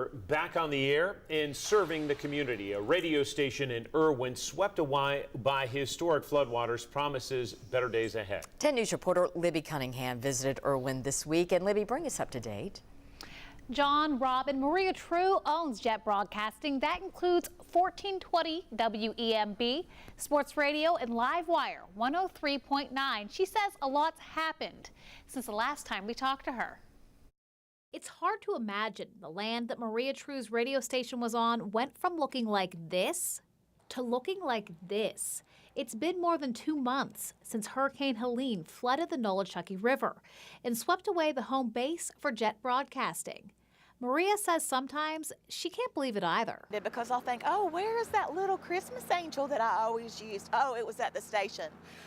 We're back on the air and serving the community. A radio station in Erwin swept away by historic floodwaters promises better days ahead. 10 News reporter Libby Cunningham visited Erwin this week. And Libby, bring us up to date. John, Rob, and Maria True owns Jet Broadcasting. That includes 1420 WEMB, Sports Radio, and Livewire 103.9. She says a lot's happened since the last time we talked to her. It's hard to imagine the land that Maria True's radio station was on went from looking like this to looking like this. It's been more than 2 months since Hurricane Helene flooded the Nolichucky River and swept away the home base for Jet Broadcasting. Maria says sometimes she can't believe it either. Because I'll think, oh, where is that little Christmas angel that I always used? Oh, it was at the station.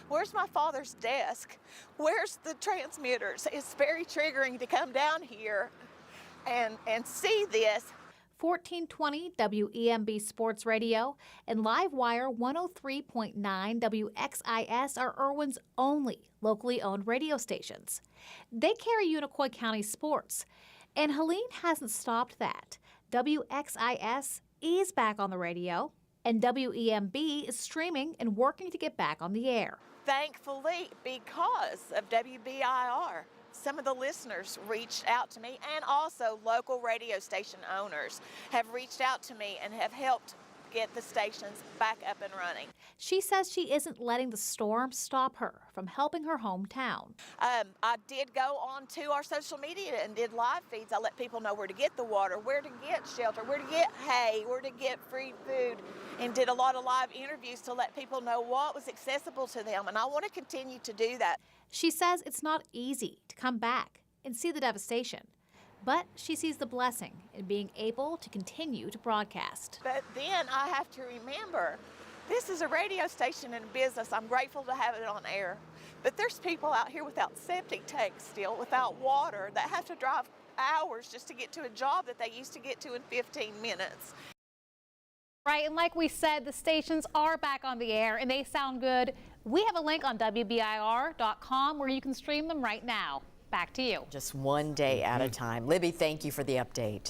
Where's my father's desk? Where's the transmitters? It's very triggering to come down here and see this. 1420 WEMB Sports Radio and Livewire 103.9 WXIS are Erwin's only locally owned radio stations. They carry Unicoi County sports. And Helene hasn't stopped that. WXIS is back on the radio, and WEMB is streaming and working to get back on the air. Thankfully, because of WBIR, some of the listeners reached out to me, and also local radio station owners have reached out to me and have helped get the stations back up and running. She says she isn't letting the storm stop her from helping her hometown. I did go on to our social media and did live feeds. I let people know where to get the water, where to get shelter, where to get hay, where to get free food, and did a lot of live interviews to let people know what was accessible to them, and I want to continue to do that. She says it's not easy to come back and see the devastation, but she sees the blessing in being able to continue to broadcast. But then I have to remember, this is a radio station and a business. I'm grateful to have it on air. But there's people out here without septic tanks still, without water, that have to drive hours just to get to a job that they used to get to in 15 minutes. Right, and like we said, the stations are back on the air and they sound good. We have a link on WBIR.com where you can stream them right now. Back to you. Just one day at a time. Libby, thank you for the update.